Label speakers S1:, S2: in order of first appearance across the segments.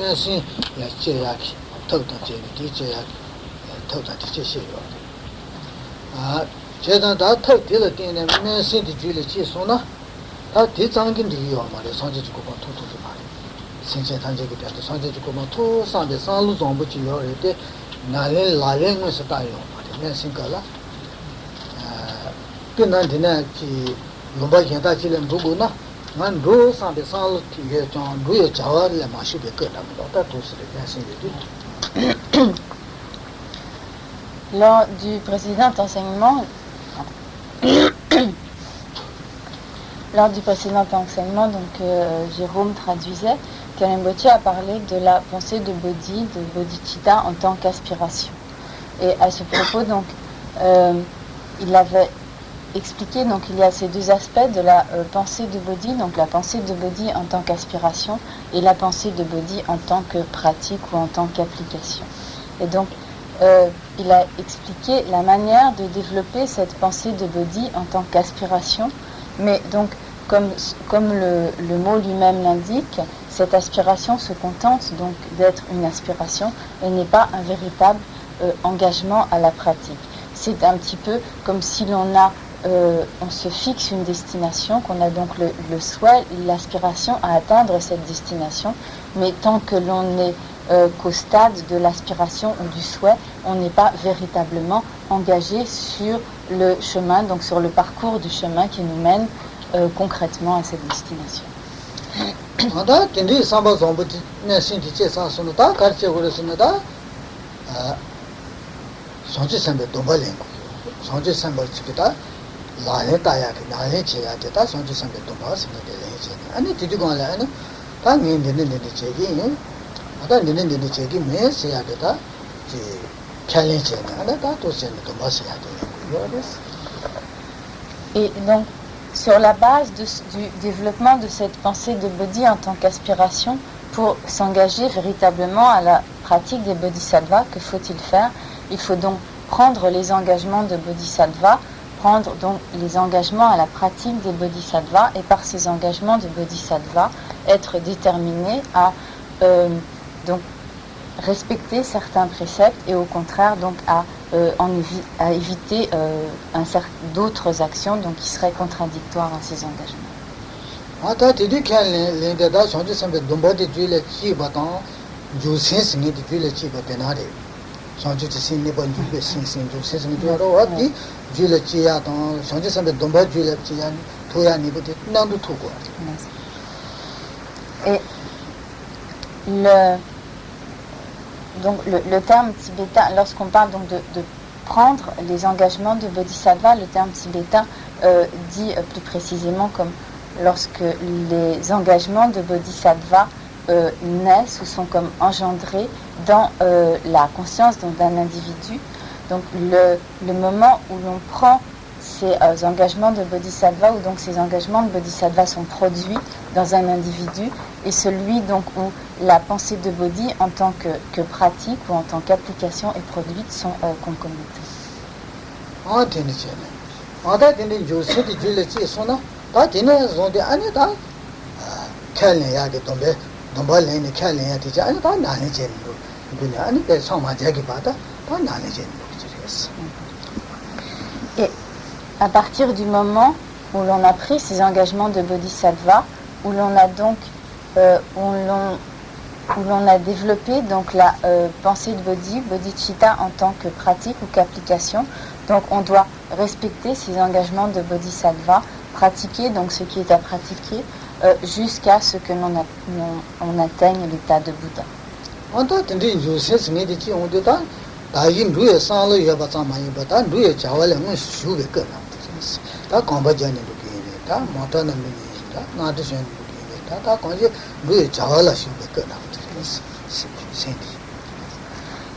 S1: mention la cheyaki tauta cheyaki cheyaki tauta cheyaki ah 제가 다 탈딜을 때는 면세디 줄을 지소나 다 대장긴 리요 말에 선제주고 토토도 말에 신체 단계기 때도 선제주고 토 상대 상루 정부 지요 때 나래 라랭에서 따요 말에 면신가라 끝난데나 기 lumba yenda chile mbugu na ngan ru sambe sanlu tiye jan ruye jawari ma shube ke na mo ta tosre yasin de.
S2: Lors du précédent enseignement, donc Jérôme traduisait, Kalembochi a parlé de la pensée de bodhicitta en tant qu'aspiration. Et à ce propos, donc, il avait expliqué, donc il y a ces deux aspects de la pensée de bodhi, donc la pensée de bodhi en tant qu'aspiration et la pensée de bodhi en tant que pratique ou en tant qu'application. Et donc, il a expliqué la manière de développer cette pensée de bodhi en tant qu'aspiration, mais donc comme le mot lui-même l'indique, cette aspiration se contente donc d'être une aspiration et n'est pas un véritable engagement à la pratique. C'est un petit peu comme si on se fixe une destination, qu'on a donc le souhait, l'aspiration à atteindre cette destination, mais tant que l'on est qu'au stade de l'aspiration ou du souhait, on n'est pas véritablement engagé sur le chemin, donc sur le parcours du chemin qui nous mène concrètement à cette destination. Et donc, sur la base du développement de cette pensée de bodhi en tant qu'aspiration, pour s'engager véritablement à la pratique des bodhisattvas, que faut-il faire? Il faut donc prendre les engagements de bodhisattva, prendre donc les engagements à la pratique des bodhisattvas, et par ces engagements de bodhisattva, être déterminé à donc respecter certains préceptes et au contraire donc à éviter d'autres actions donc qui seraient contradictoires à ces engagements. Et le terme tibétain, lorsqu'on parle donc de prendre les engagements de bodhisattva, le terme tibétain dit plus précisément comme lorsque les engagements de bodhisattva naissent ou sont comme engendrés dans la conscience d'un individu. Donc le moment où l'on prend ces engagements de bodhisattva, où donc ces engagements de bodhisattva sont produits dans un individu, et celui donc où la pensée de bodhi en tant que pratique ou en tant qu'application est produite sont concomitantes. Et à partir du moment où l'on a pris ces engagements de bodhisattva, où l'on a donc où l'on a développé donc la pensée de bodhicitta en tant que pratique ou qu'application, donc on doit respecter ces engagements de bodhisattva, pratiquer donc ce qui est à pratiquer jusqu'à ce que on atteigne l'état de Bouddha.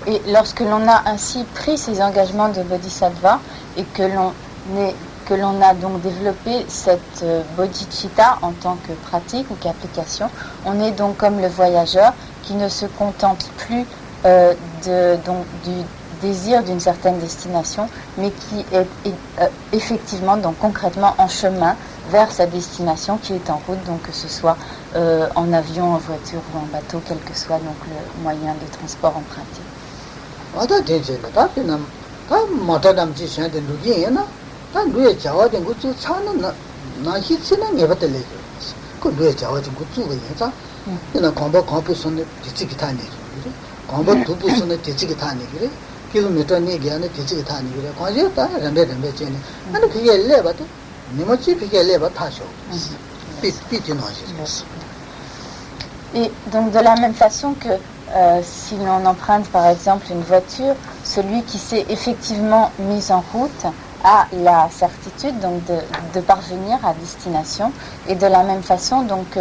S2: Et lorsque l'on a ainsi pris ces engagements de bodhisattva et que l'on a donc développé cette bodhicitta en tant que pratique ou qu'application, on est donc comme le voyageur qui ne se contente plus du désir d'une certaine destination, mais qui est effectivement, donc concrètement en chemin vers sa destination qui est en route, donc que ce soit en avion, en voiture ou en bateau, quel que soit donc le moyen de transport emprunté. Et donc de la même façon que si l'on emprunte par exemple une voiture, celui qui s'est effectivement mis en route a la certitude donc de parvenir à destination, et de la même façon donc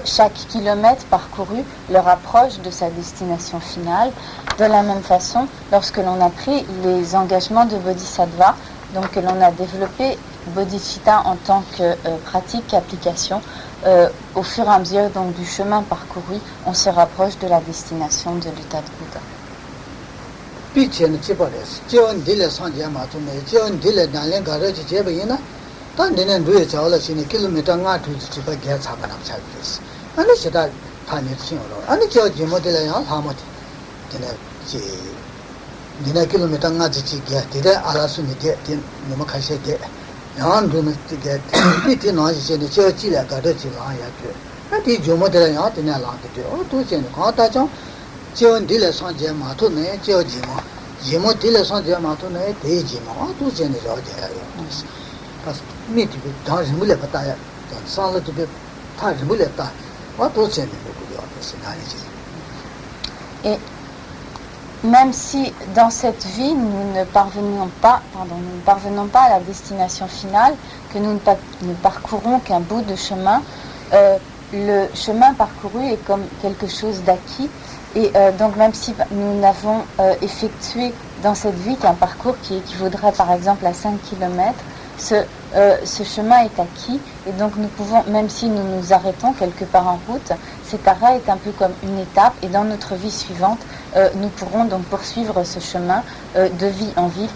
S2: chaque kilomètre parcouru le rapproche de sa destination finale. De la même façon, lorsque l'on a pris les engagements de Bodhisattva, donc que l'on a développé Bodhicitta en tant que pratique, application, au fur et à mesure donc du chemin parcouru, on se rapproche de la destination de l'état de Bouddha. Et même si dans cette vie nous ne parvenons pas à la destination finale, que nous ne parcourons qu'un bout de chemin, le chemin parcouru est comme quelque chose d'acquis. Et donc même si nous n'avons effectué dans cette vie qu'un parcours qui équivaudrait par exemple à 5 km, ce chemin est acquis, et donc nous pouvons, même si nous nous arrêtons quelque part en route, cet arrêt est un peu comme une étape, et dans notre vie suivante, nous pourrons donc poursuivre ce chemin de vie en vie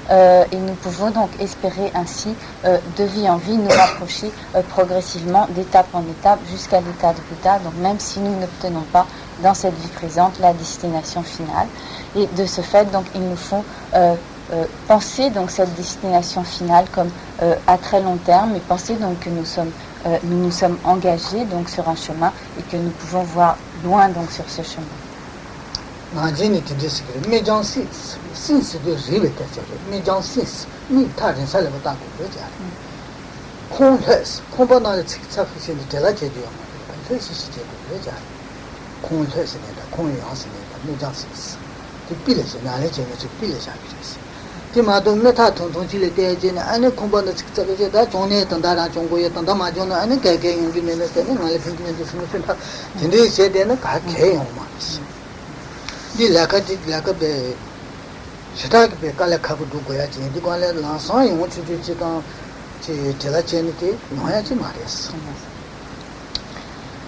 S2: et nous pouvons donc espérer ainsi de vie en vie nous rapprocher progressivement d'étape en étape jusqu'à l'état de Bouddha, donc même si nous n'obtenons pas dans cette vie présente la destination finale. Et de ce fait, donc il nous faut penser donc cette destination finale comme à très long terme, et penser donc que nous nous sommes engagés donc sur un chemin et que nous pouvons voir loin donc sur ce chemin.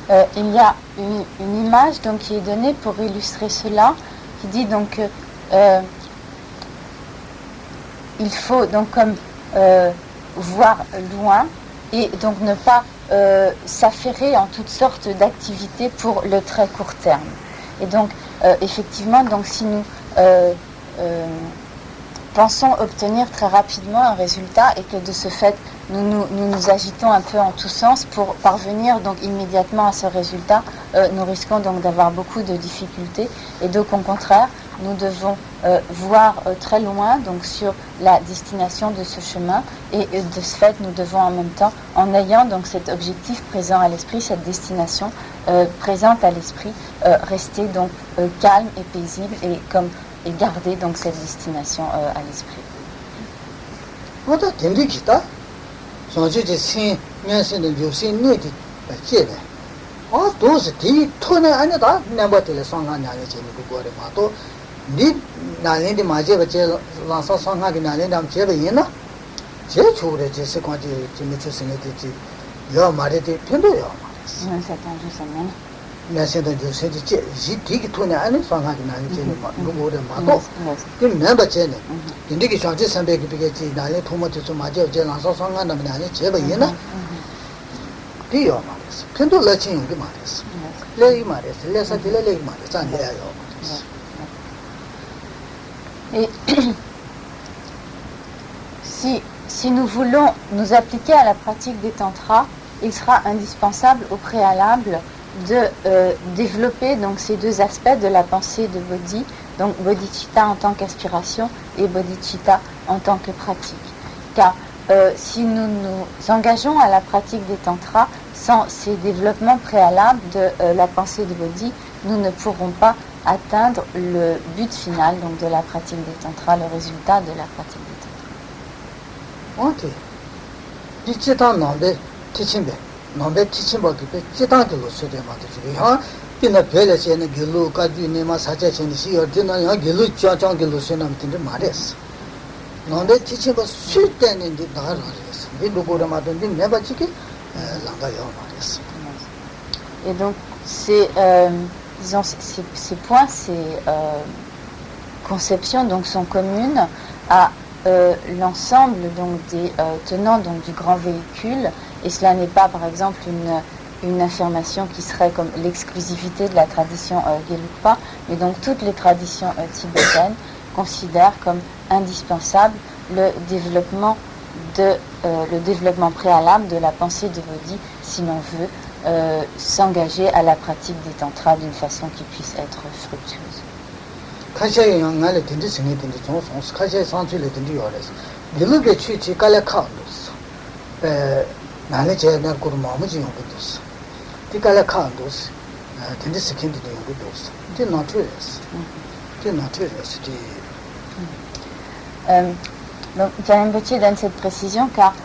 S2: Il y a une image donc qui est donnée pour illustrer cela, qui dit donc il faut donc comme voir loin et donc ne pas s'affairer en toutes sortes d'activités pour le très court terme. Et donc effectivement, donc si nous pensons obtenir très rapidement un résultat, et que de ce fait nous agitons un peu en tous sens pour parvenir donc immédiatement à ce résultat, nous risquons donc d'avoir beaucoup de difficultés, et donc au contraire nous devons voir très loin donc sur la destination de ce chemin, et de ce fait nous devons en même temps, en ayant donc cet objectif présent à l'esprit, cette destination présente à l'esprit, rester donc calme et paisible et garder donc cette destination à l'esprit.
S1: Dio Maris. Pendo la Chingi Maris. Lei Maris, Lesa de Lei Maris, and Maris.
S2: Et si nous voulons nous appliquer à la pratique des tantras, il sera indispensable au préalable de développer donc ces deux aspects de la pensée de Bodhi, donc bodhicitta en tant qu'aspiration et bodhicitta en tant que pratique. Car si nous nous engageons à la pratique des tantras sans ces développements préalables de la pensée de Bodhi, nous ne pourrons pas atteindre le but final donc de la pratique des tantras, le résultat de la pratique des tantras.
S1: Ok. Dichitan nombe tichimbe. Nombe tichimba kipe chitan kilo sute mate ha pina pele chene gilu ka di nema sacha chene si ordina ya gilu chang gilu sena mtinde mares. Nombe tichimba sute ne di dar mares. Bi lugora mate di neba chiki langa yo mares.
S2: Et donc disons ces points, ces conceptions donc sont communes à l'ensemble donc des tenants donc du grand véhicule, et cela n'est pas par exemple une affirmation qui serait comme l'exclusivité de la tradition Gelugpa, mais donc toutes les traditions tibétaines considèrent comme indispensable le développement préalable de la pensée de Bodhi si l'on veut s'engager à la pratique des tantras d'une façon qui puisse être fructueuse.
S1: Kachaye ngale tindi singi tindi sons kachaye sanchu le tindi yores dilube chi kala khandos nale che na kur mamu ji yongdos ti kala khandos tindi sikindi de yongdos ti naturels
S2: Donc Karen Botier donne cette précision car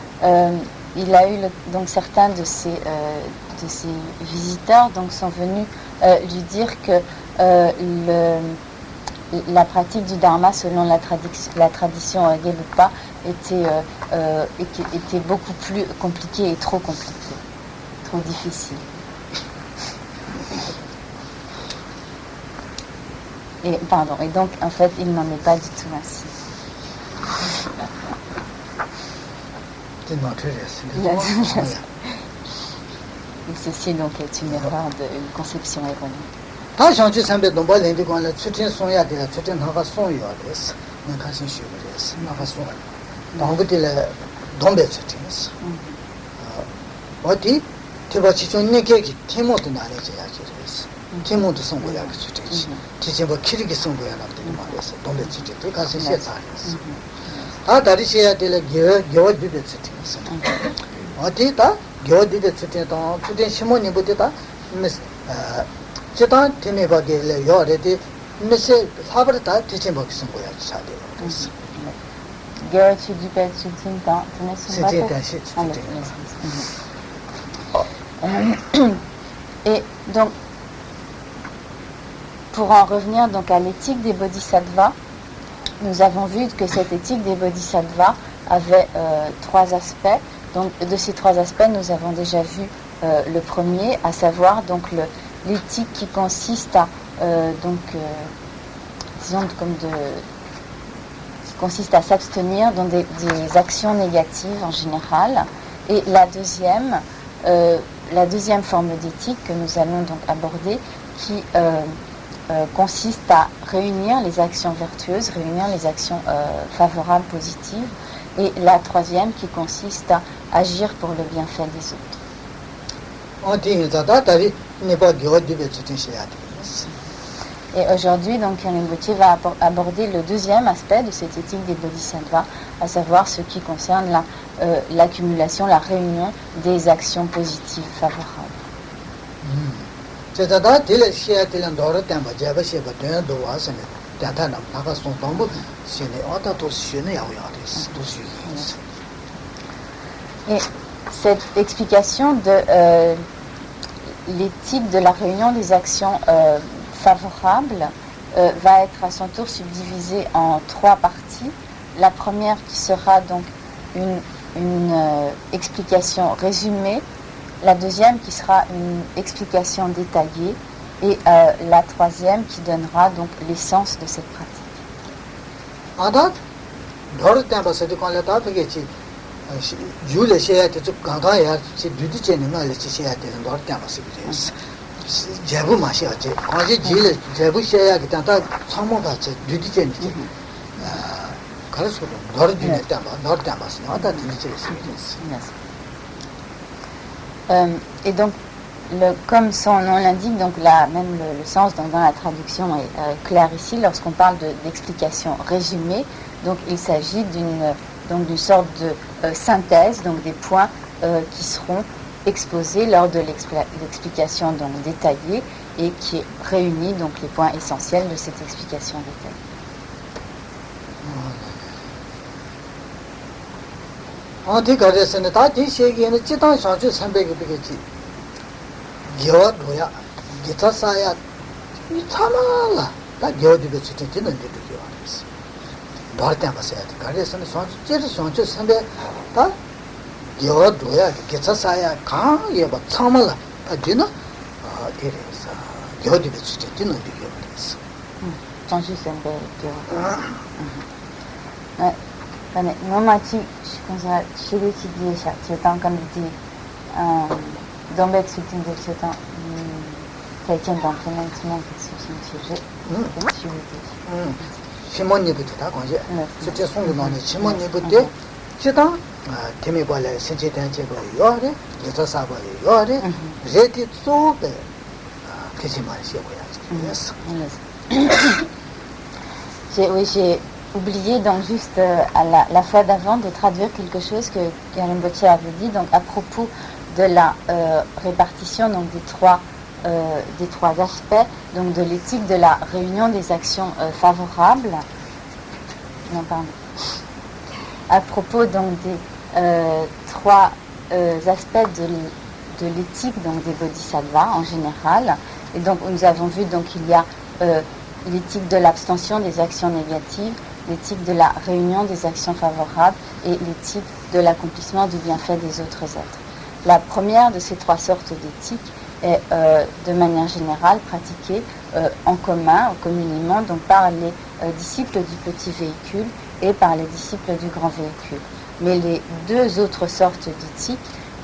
S2: il a eu donc certains de ses visiteurs donc sont venus lui dire que la pratique du dharma selon la tradition Gelugpa était beaucoup plus compliquée et trop compliquée, trop difficile. Et donc en fait il n'en est pas du tout ainsi. Et ceci donc est une erreur, une conception erronée.
S1: 다 장치 선배 동발인데 관련 추진 소야 돼. 추진 나가 소야 됐어. 내가 가신 쉬버렸어. 나가 소. 동부들에 동배 추진했어. 어디 대바치 존내게 티모도 나래져야지 그랬어. 티모도 선거야 그 추진지. 지금 뭐 키르기 선거야 나한테 말했어. 동배 추진. 그 가신 시에 잘했어. 다 다리 시야 될 겨워 비벼 추진했어. 어디다 겨워 비벼 추진도 추진 시모니 보다 제단 테네바게 요레디 메세 사버다 티친 먹슨 거야 차대.
S2: Gyochi Dipet Sutin dans Et donc pour en revenir donc à l'éthique des bodhisattvas, nous avons vu que cette éthique des bodhisattvas avait trois aspects. Donc de ces trois aspects, nous avons déjà vu le premier, à savoir donc l'éthique qui consiste à consiste à s'abstenir dans des actions négatives en général. Et la deuxième forme d'éthique que nous allons donc aborder, qui consiste à réunir les actions vertueuses, réunir les actions favorables, positives. Et la troisième qui consiste à agir pour le bienfait des autres. Et aujourd'hui, donc, Karen Botier va aborder le deuxième aspect de cette éthique des bodhisattvas, à savoir ce qui concerne l'accumulation, la réunion des actions positives favorables. Et cette explication de l'éthique de la réunion des actions favorables va être à son tour subdivisée en trois parties. La première qui sera donc une explication résumée, la deuxième qui sera une explication détaillée et la troisième qui donnera donc l'essence de cette pratique.
S1: Julia Shea to Gangaya, Duty Chen, let's say at the North Campus. Jabu Masha, Jill, Jabu Shea, Samoga, Duty Chen, Carlos, North Campus, not that
S2: et donc, comme son nom l'indique, donc même le sens donc, dans la traduction est clair ici, lorsqu'on parle d'explication résumée, donc il s'agit d'une sorte de synthèse, donc des points qui seront exposés lors de l'explication donc détaillée et qui réunit donc les points essentiels de cette explication détaillée. Mamachi shikunsa shirichi diesha chetan kamiti dombek sutin de chetan taichen d'entraînement qui sont sujet
S1: Simoni Buddha, c'était son nom, Simoni Buddha, chetan, Temi Bolle, Sinchitan Chego, Yore, Yeta Sabo, Yore, Zeti Sobe, Kizima Yes.
S2: J'ai oublié donc juste à la fois d'avant de traduire quelque chose que Rinpoche avait dit donc à propos de la répartition donc des trois aspects donc de l'éthique de la réunion des actions favorables. Non, pardon. À propos donc des trois aspects de l'éthique donc des bodhisattvas en général. Et donc nous avons vu donc il y a l'éthique de l'abstention des actions négatives, l'éthique de la réunion des actions favorables et l'éthique de l'accomplissement du bienfait des autres êtres. La première de ces trois sortes d'éthique est de manière générale pratiquée en commun, communément, donc par les disciples du petit véhicule et par les disciples du grand véhicule. Mais les deux autres sortes d'éthique,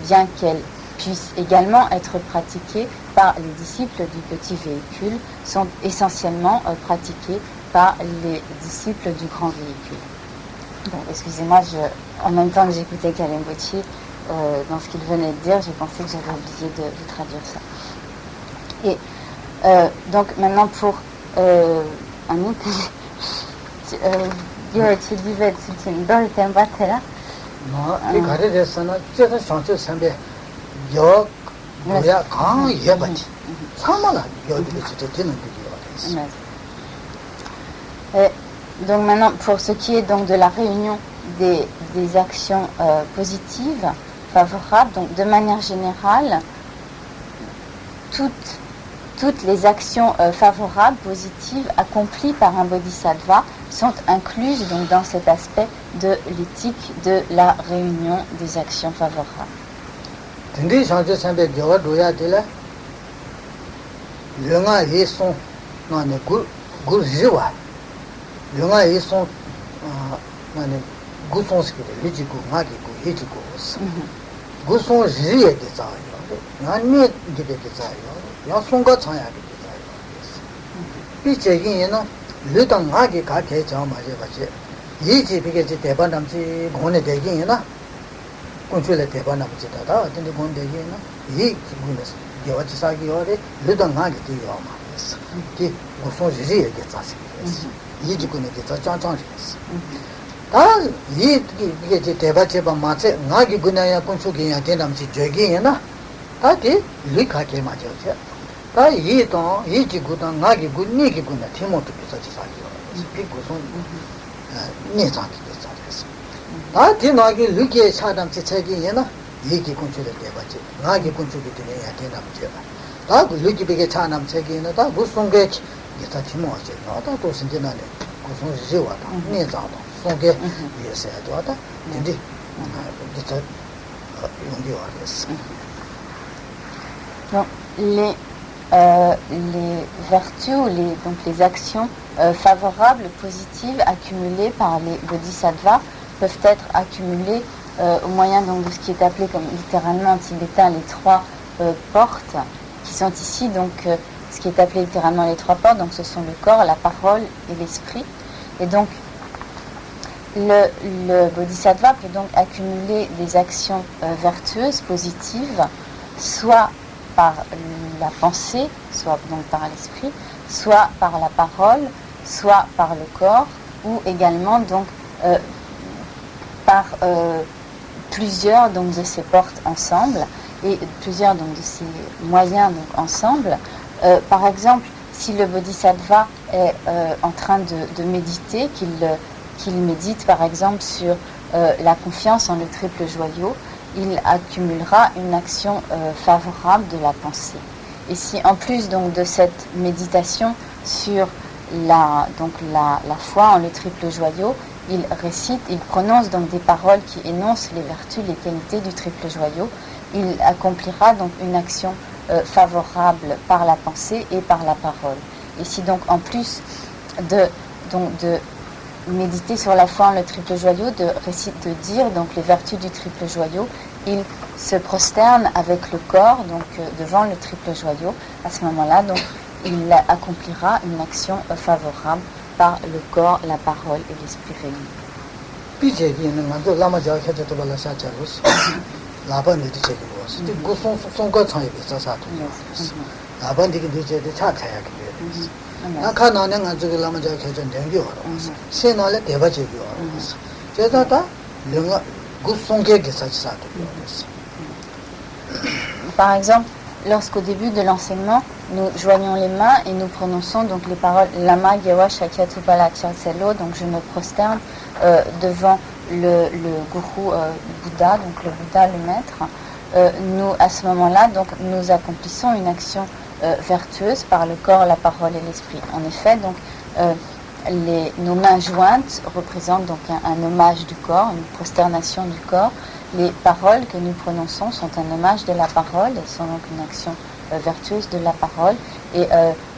S2: bien qu'elles puissent également être pratiquées par les disciples du petit véhicule, sont essentiellement pratiquées par les disciples du grand véhicule. Bon, excusez-moi, en même temps que j'écoutais Kalembochi, dans ce qu'il venait de dire, j'ai pensé que j'avais oublié de traduire ça. Et donc maintenant pour un autre, tu disais dans le thème Batera.
S1: Non, les carrés de Sana, tu as changé Sambe, Yo, Goya, Kang, Yabachi. Samala, Yo,
S2: donc maintenant, pour ce qui est donc de la réunion des actions positives, favorables, donc de manière générale, toutes les actions favorables, positives, accomplies par un bodhisattva sont incluses donc dans cet aspect de l'éthique de la réunion des actions favorables. Donc, les vertus ou les actions favorables, positives, accumulées par les bodhisattvas peuvent être accumulées au moyen donc de ce qui est appelé comme littéralement en tibétain les trois portes, qui sont ici donc ce qui est appelé littéralement les trois portes, donc ce sont le corps, la parole et l'esprit. Et donc le bodhisattva peut donc accumuler des actions vertueuses, positives, soit par la pensée, soit donc par l'esprit, soit par la parole, soit par le corps, ou également donc par plusieurs donc de ces portes ensemble et plusieurs donc de ces moyens donc ensemble. Par exemple, si le bodhisattva est en train de méditer, qu'il médite par exemple sur la confiance en le triple joyau, il accumulera une action favorable de la pensée. Et si en plus donc de cette méditation sur la foi en le triple joyau, il prononce donc des paroles qui énoncent les vertus, les qualités du triple joyau, il accomplira donc une action favorable par la pensée et par la parole. Et si donc en plus de méditer sur la foi en le triple joyau, de dire donc les vertus du triple joyau, il se prosterne avec le corps donc devant le triple joyau. À ce moment-là, donc il accomplira une action favorable par le corps, la parole et l'esprit réunis. Par exemple, lorsqu'au début de l'enseignement, nous joignons les mains et nous prononçons donc les paroles Lama Gyewa Shakyatupala Charselo, donc je me prosterne devant le gourou Bouddha, donc le Bouddha, le maître. Nous, à ce moment-là, donc nous accomplissons une action vertueuse par le corps, la parole et l'esprit. En effet, donc nos mains jointes représentent donc un hommage du corps, une prosternation du corps. Les paroles que nous prononçons sont un hommage de la parole, elles sont donc une action vertueuse de la parole, et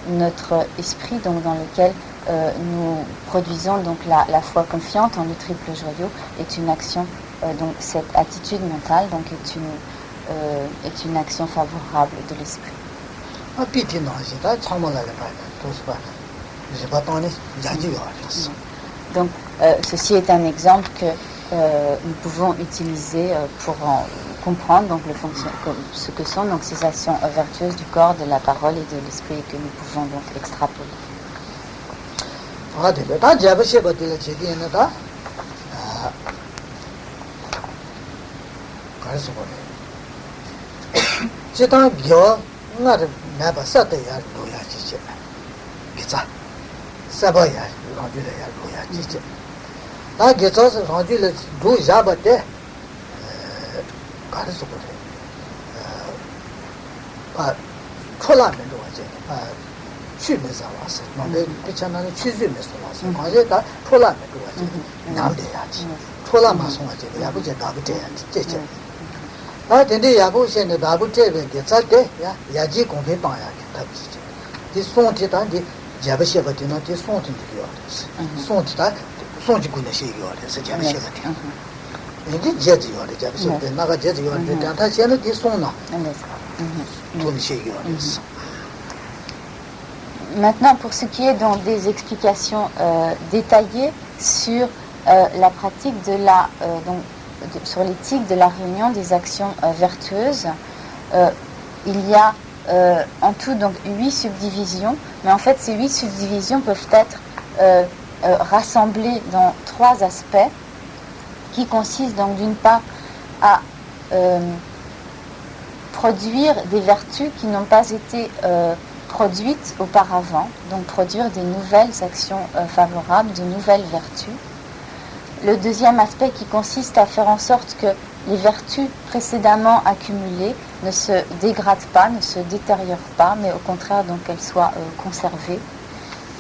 S2: notre esprit donc dans lequel nous produisons donc la foi confiante en le triple joyau est une action, donc cette attitude mentale donc est une action favorable de l'esprit. Donc ceci est un exemple que nous pouvons utiliser pour comprendre donc ce que sont donc ces actions vertueuses du corps, de la parole et de l'esprit que nous pouvons donc extrapoler. Maintenant, pour ce qui est donc des explications détaillées sur la pratique sur l'éthique de la réunion des actions vertueuses, il y a en tout donc 8 subdivisions, mais en fait ces 8 subdivisions peuvent être rassemblées dans 3 aspects qui consistent donc d'une part à produire des vertus qui n'ont pas été produites auparavant, donc produire des nouvelles actions favorables, de nouvelles vertus. Le deuxième aspect qui consiste à faire en sorte que les vertus précédemment accumulées ne se dégradent pas, ne se détériorent pas, mais au contraire donc qu'elles soient conservées.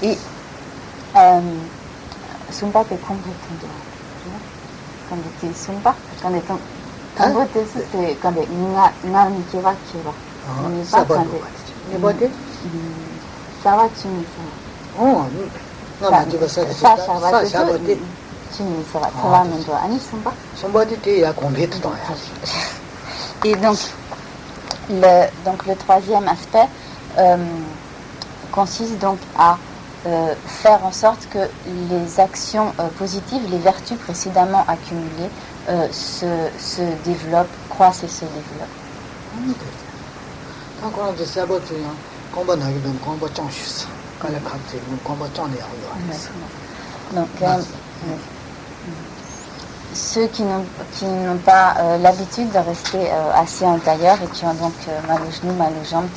S2: Et Sumpa te complétando. Quand tu Sumpa, quand tu tambo te c'est quand tu nga ni kiwa kiwa. Ni pas quand
S1: ni bote
S2: ça va tu ni
S1: oh non non tu vas ça
S2: ça va Chiminisera, Talamendo, Anisamba. Et donc, le troisième aspect consiste donc à faire en sorte que les actions positives, les vertus précédemment accumulées se développent, croissent et se développent. Donc, ceux qui n'ont pas l'habitude de rester assis en tailleur et qui ont donc mal aux genoux, mal aux jambes,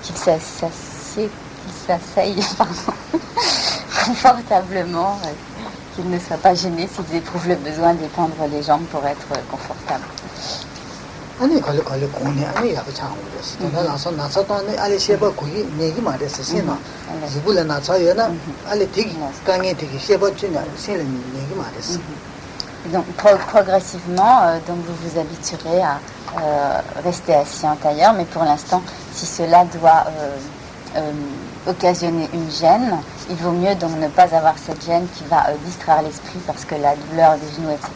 S2: qu'ils s'asseyent confortablement, qu'ils ne soient pas gênés s'ils éprouvent le besoin d'étendre les jambes pour être confortables. Donc progressivement, donc vous vous habituerez à rester assis en tailleur, mais pour l'instant, si cela doit occasionner une gêne, il vaut mieux donc ne pas avoir cette gêne qui va distraire l'esprit parce que la douleur des genoux, etc.,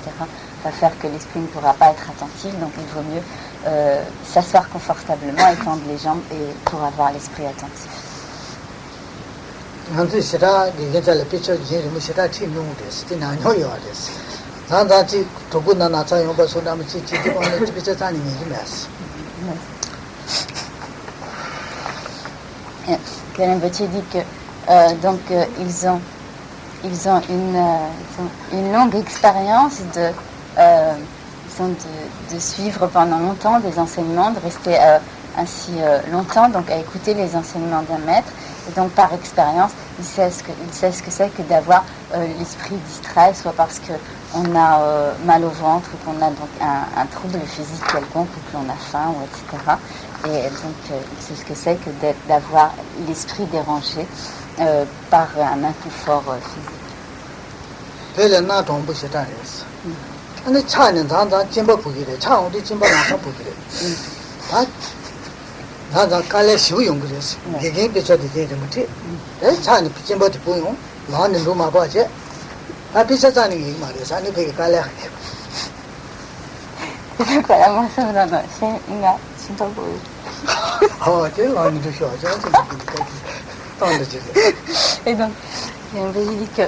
S2: va faire que l'esprit ne pourra pas être attentif. Donc il vaut mieux s'asseoir confortablement, étendre les jambes et pour avoir l'esprit attentif. Kalimbotier dit que ils ont une longue expérience de suivre pendant longtemps des enseignements, de rester ainsi longtemps, donc à écouter les enseignements d'un maître. Et donc par expérience, il sait ce que c'est que d'avoir l'esprit distrait, soit parce qu'on a mal au ventre, ou qu'on a donc un trouble physique quelconque, ou que l'on a faim, ou etc. Et donc il sait ce que c'est que d'avoir l'esprit dérangé par un inconfort physique. Et donc, on dit que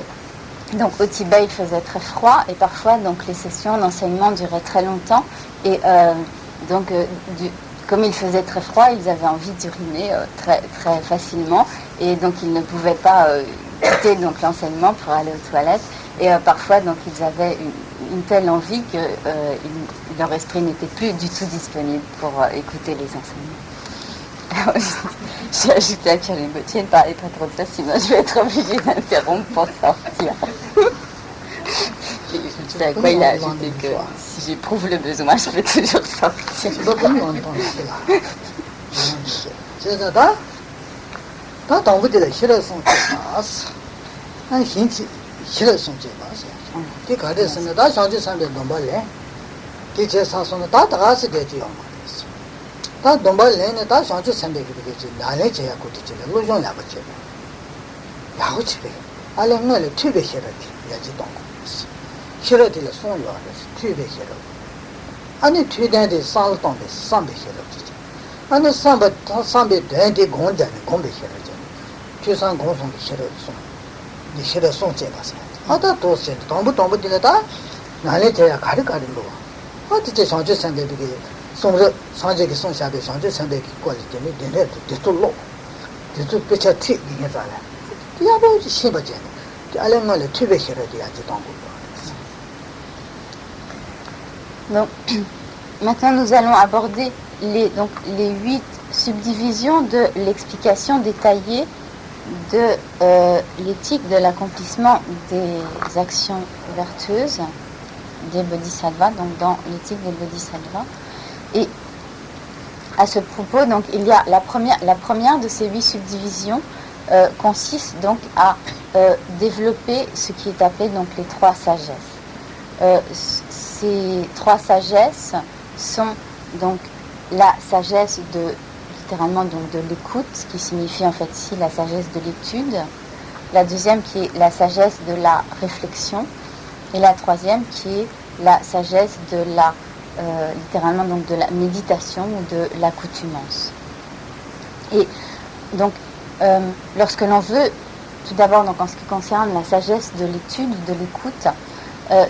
S2: au Tibet il faisait très froid et parfois donc les sessions d'enseignement duraient très longtemps et comme il faisait très froid, ils avaient envie d'uriner très très facilement et donc ils ne pouvaient pas quitter donc l'enseignement pour aller aux toilettes et parfois donc ils avaient une telle envie que leur esprit n'était plus du tout disponible pour écouter les enseignements. J'ai ajouté à Kalimbotier, ne parlez pas trop de ça, sinon je vais être obligée d'interrompre pour sortir. Je sais à quoi il a ajouté que si j'éprouve le besoin, je vais toujours sortir. Donc, maintenant nous allons aborder les 8 subdivisions de l'explication détaillée de l'éthique de l'accomplissement des actions vertueuses des bodhisattvas, donc dans l'éthique des bodhisattvas. Et à ce propos, donc, il y a la première de ces 8 subdivisions consiste donc à développer ce qui est appelé donc les 3 sagesses. Ces 3 sagesses sont donc la sagesse littéralement donc de l'écoute, qui signifie en fait ici la sagesse de l'étude, la deuxième qui est la sagesse de la réflexion, Et la troisième qui est la sagesse de la, littéralement donc de la méditation ou de l'accoutumance. Et donc, lorsque l'on veut, tout d'abord donc en ce qui concerne la sagesse de l'étude, de l'écoute,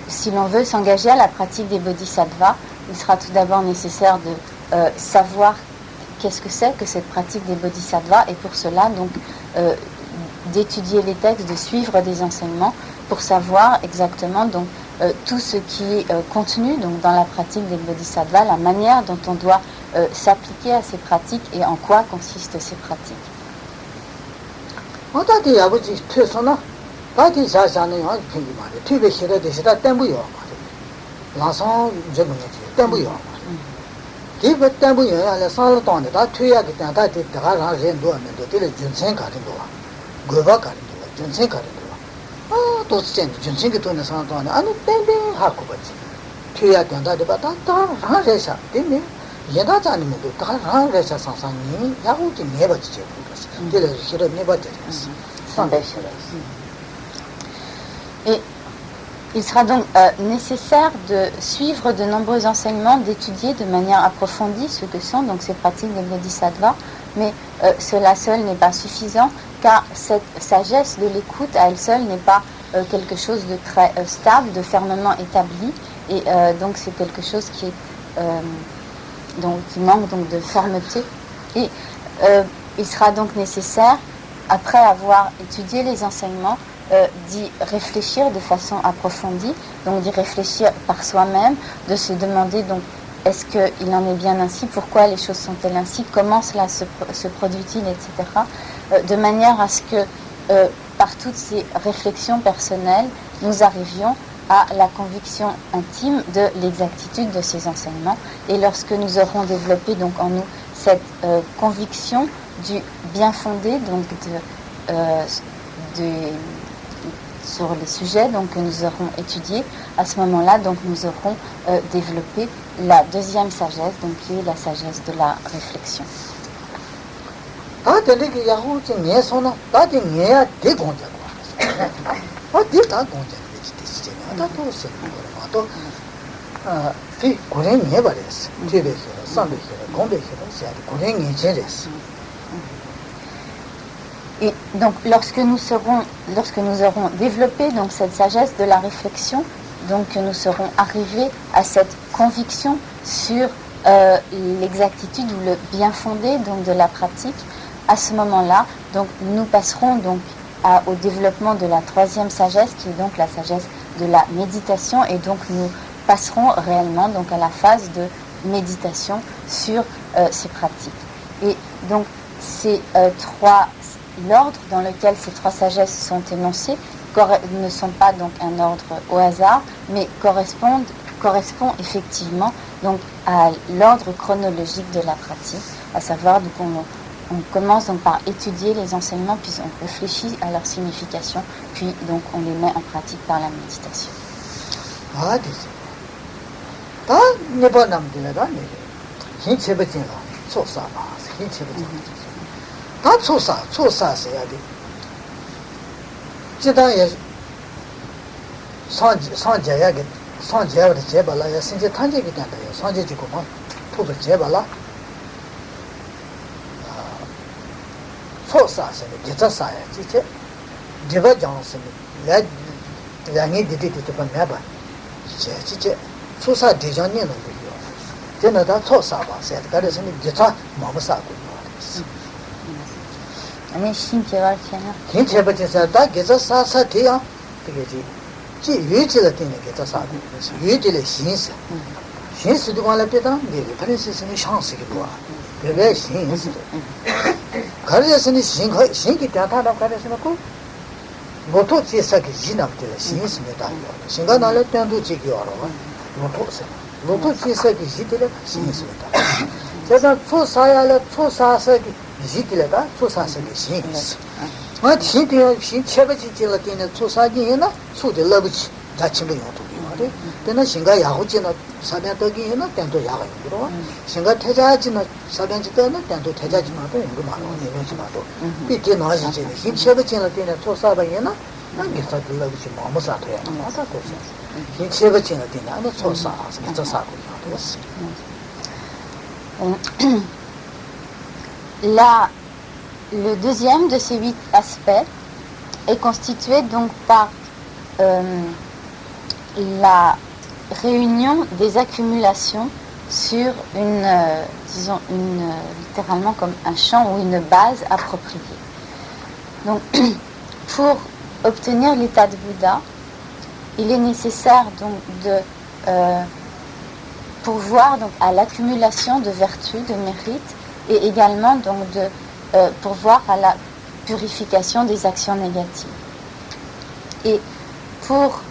S2: si l'on veut s'engager à la pratique des bodhisattvas, il sera tout d'abord nécessaire de savoir qu'est-ce que c'est que cette pratique des bodhisattvas, et pour cela donc d'étudier les textes, de suivre des enseignements pour savoir exactement donc tout ce qui est contenu donc dans la pratique des bodhisattvas, la manière dont on doit s'appliquer à ces pratiques et en quoi consistent ces pratiques. Et il sera donc nécessaire de suivre de nombreux enseignements, d'étudier de manière approfondie ce que sont donc ces pratiques des bodhisattvas, mais cela seul n'est pas suffisant, car cette sagesse de l'écoute à elle seule n'est pas quelque chose de très stable, de fermement établi, et donc c'est quelque chose qui manque donc de fermeté. Et il sera donc nécessaire, après avoir étudié les enseignements, d'y réfléchir de façon approfondie, donc d'y réfléchir par soi-même, de se demander donc est-ce qu'il en est bien ainsi, pourquoi les choses sont-elles ainsi, comment cela se produit-il, etc. De manière à ce que par toutes ces réflexions personnelles, nous arrivions à la conviction intime de l'exactitude de ces enseignements. Et lorsque nous aurons développé donc en nous cette conviction du bien fondé donc sur les sujets donc, que nous aurons étudiés, à ce moment-là, donc, nous aurons développé la deuxième sagesse, donc, qui est la sagesse de la réflexion. Et donc, lorsque nous aurons développé donc, cette sagesse de la réflexion, donc nous serons arrivés à cette conviction sur l'exactitude ou le bien fondé donc, de la pratique. À ce moment-là, donc, nous passerons donc, au développement de la troisième sagesse, qui est donc la sagesse de la méditation, et donc nous passerons réellement donc, à la phase de méditation sur ces pratiques. Et donc, l'ordre dans lequel ces trois sagesses sont énoncées ne sont pas donc un ordre au hasard, mais correspond effectivement donc à l'ordre chronologique de la pratique, à savoir donc on commence donc par étudier les enseignements, puis on réfléchit à leur signification, puis donc on les met en pratique par la méditation.
S1: 난 기사들 나오지 뭐 사토야. 맞아 그래서. 이 제가 지나 되나 안 쏘사. 진짜 사고 그랬어.
S2: Le deuxième de ces 8 aspects est constitué donc par la réunion des accumulations sur littéralement comme un champ ou une base appropriée. Donc, pour obtenir l'état de Bouddha, il est nécessaire donc de pourvoir donc à l'accumulation de vertus, de mérites, et également donc de pourvoir à la purification des actions négatives. Et pour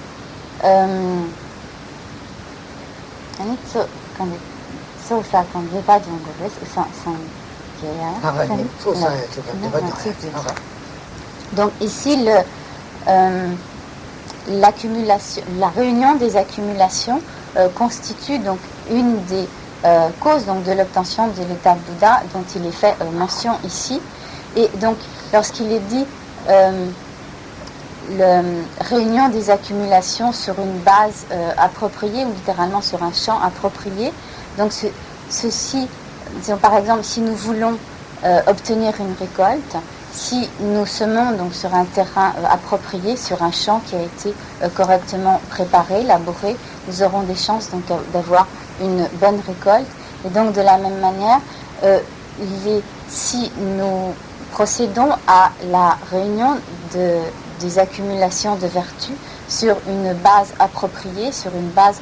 S2: donc ici la réunion des accumulations constitue donc une des causes donc de l'obtention de l'état de Bouddha dont il est fait mention ici. Et donc lorsqu'il est dit réunion des accumulations sur une base appropriée ou littéralement sur un champ approprié, donc ceci, disons, par exemple, si nous voulons obtenir une récolte, si nous semons donc sur un terrain approprié, sur un champ qui a été correctement préparé, labouré, nous aurons des chances donc d'avoir une bonne récolte. Et donc de la même manière, si nous procédons à la réunion des accumulations de vertus sur une base appropriée, sur une base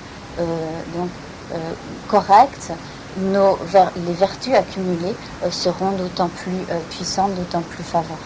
S2: correcte, les vertus accumulées seront d'autant plus puissantes, d'autant plus favorables.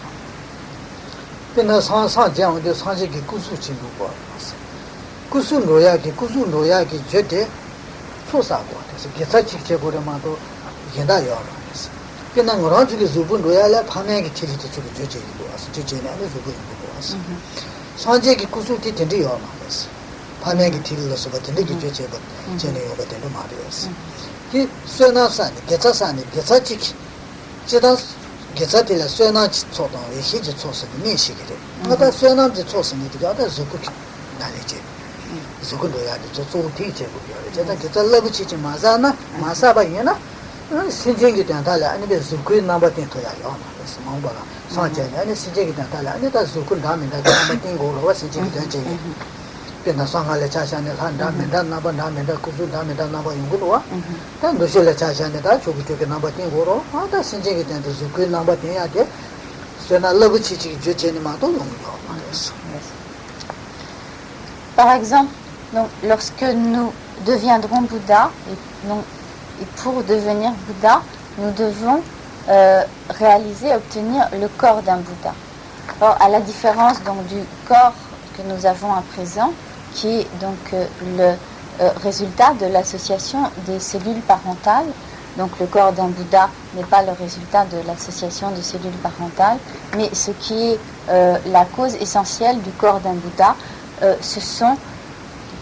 S2: Par exemple, donc, lorsque nous deviendrons Bouddha, et pour devenir Bouddha, nous devons obtenir le corps d'un Bouddha. Or, à la différence donc, du corps que nous avons à présent, qui est donc le résultat de l'association des cellules parentales, donc le corps d'un Bouddha n'est pas le résultat de l'association de cellules parentales, mais ce qui est la cause essentielle du corps d'un Bouddha, ce sont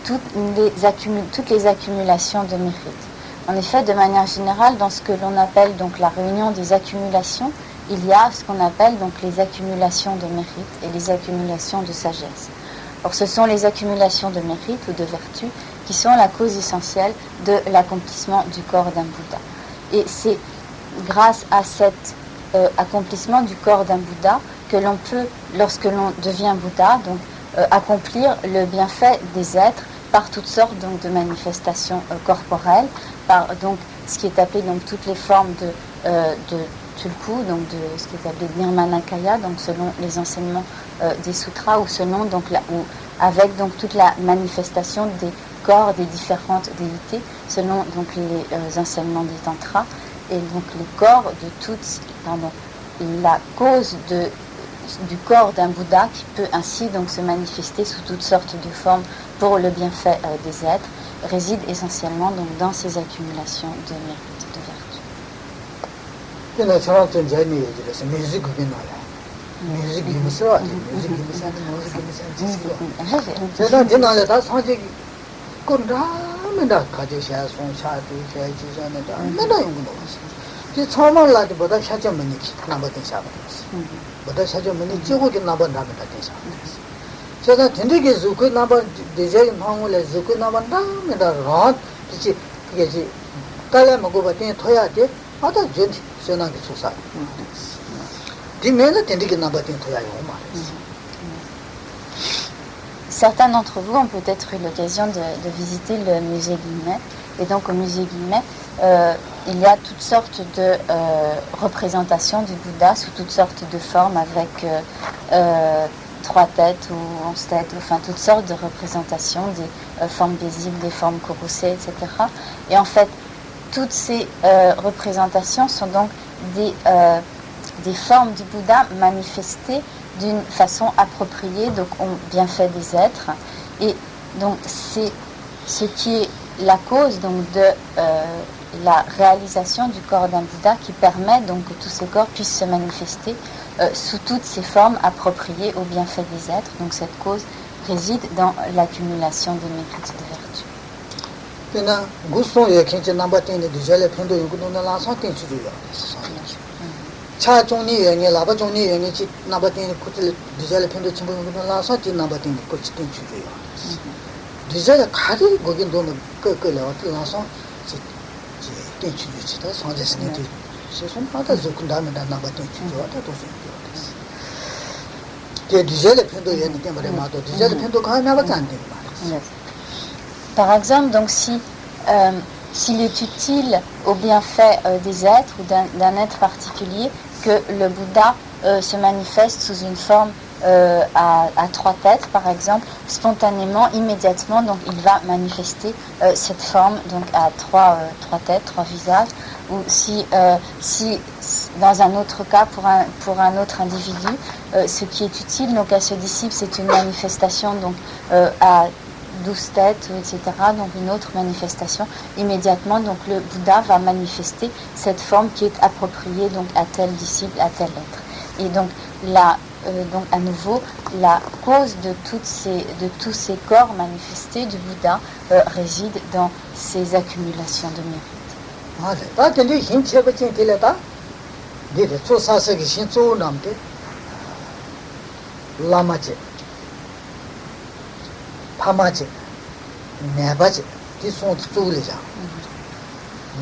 S2: toutes les accumulations de mérite. En effet, de manière générale, dans ce que l'on appelle donc la réunion des accumulations, il y a ce qu'on appelle donc les accumulations de mérite et les accumulations de sagesse. Or, ce sont les accumulations de mérite ou de vertu qui sont la cause essentielle de l'accomplissement du corps d'un Bouddha. Et c'est grâce à cet accomplissement du corps d'un Bouddha que l'on peut, lorsque l'on devient Bouddha, donc accomplir le bienfait des êtres par toutes sortes donc, de manifestations corporelles, par donc, ce qui est appelé donc, toutes les formes de tulku, donc de ce qui est appelé nirmanakaya, donc selon les enseignements des sutras, ou selon donc ou avec donc toute la manifestation des corps des différentes déités, selon donc les enseignements des tantras, et donc les corps de la cause du corps d'un Bouddha qui peut ainsi donc se manifester sous toutes sortes de formes pour le bienfait des êtres, réside essentiellement donc dans ces accumulations de mérite, de vertu.
S1: 제가 된되게 zuku namba deja 마음을 zuku namba 나면다 라 그치 그게지 깔래 먹고 봤더니 토야 돼 아다 전 전하게 소사 디면은 된되게 namba 된 토야요 말
S2: Certains d'entre vous ont peut-être eu l'occasion de visiter le musée Guimet. Et donc au musée Guimet, il y a toutes sortes de représentations du Bouddha sous toutes sortes de formes avec 3 têtes ou 11 têtes, enfin toutes sortes de représentations, des formes visibles, des formes courroucées, etc. Et en fait, toutes ces représentations sont donc des formes du Bouddha manifestées d'une façon appropriée, donc au bienfait des êtres. Et donc c'est ce qui est la cause donc de la réalisation du corps d'un Bouddha qui permet donc que tous ces corps puissent se manifester sous toutes ces formes appropriées au bienfait des êtres. Donc cette cause réside dans l'accumulation des mérites de vertu.
S1: 차종이 연이 라바종이 연이지 나바딘이 쿠틀 디젤 펜도 침보 나사지 나바딘이 코치딘 주고요. 디젤 가리 거긴 돈은 끄끄려 나서 지 땡치지다 상제스네 세선 받아 주고 다음에 나바딘 주고요. 도서 제 디젤 펜도 연이 때문에 마도 디젤 펜도 가면 안 돼.
S2: Par exemple, donc s'il est utile au bienfait des êtres ou d'un être particulier que le Bouddha se manifeste sous une forme à 3 têtes, par exemple, spontanément, immédiatement, donc il va manifester cette forme donc à 3 têtes, 3 visages, ou si dans un autre cas, pour un autre individu, ce qui est utile donc à ce disciple, c'est une manifestation donc à 12 têtes, etc. Donc une autre manifestation. Immédiatement, donc le Bouddha va manifester cette forme qui est appropriée donc à tel disciple, à tel être. Et donc donc à nouveau, la cause de tous ces corps manifestés du Bouddha réside dans ces accumulations de mérites.
S1: 파마지 네바지 디송 쪼울이자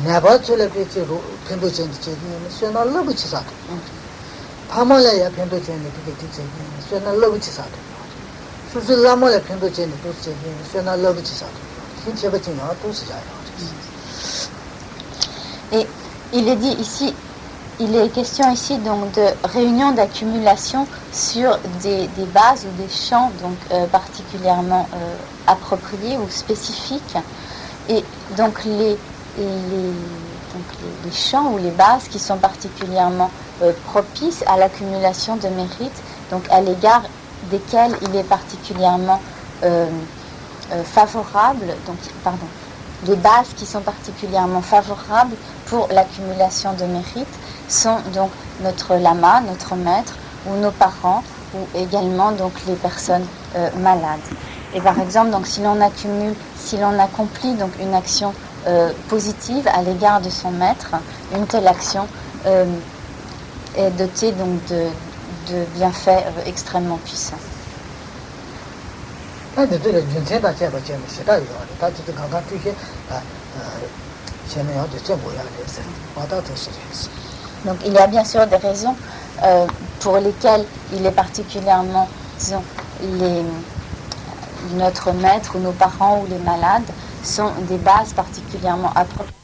S1: 네바줄에 비치로 펜도전지 제기는 쇠날로 치사도 파마라야 펜도전이 그게 디제기 쇠날로 치사도 수술라모라 펜도전이 또 제기는 쇠날로 치사도 신체버진아 또 시자요.
S2: Et il est question ici donc de réunion d'accumulation sur des bases ou des champs donc particulièrement appropriés ou spécifiques. Et donc les champs ou les bases qui sont particulièrement propices à l'accumulation de mérites, donc à l'égard desquels il est particulièrement favorable, les bases qui sont particulièrement favorables pour l'accumulation de mérites sont donc notre lama, notre maître, ou nos parents, ou également donc les personnes malades. Et par exemple, donc si l'on accomplit donc une action positive à l'égard de son maître, une telle action est dotée donc de bienfaits extrêmement puissants. Donc il y a bien sûr des raisons pour lesquelles il est particulièrement, disons, notre maître ou nos parents ou les malades sont des bases particulièrement appropriées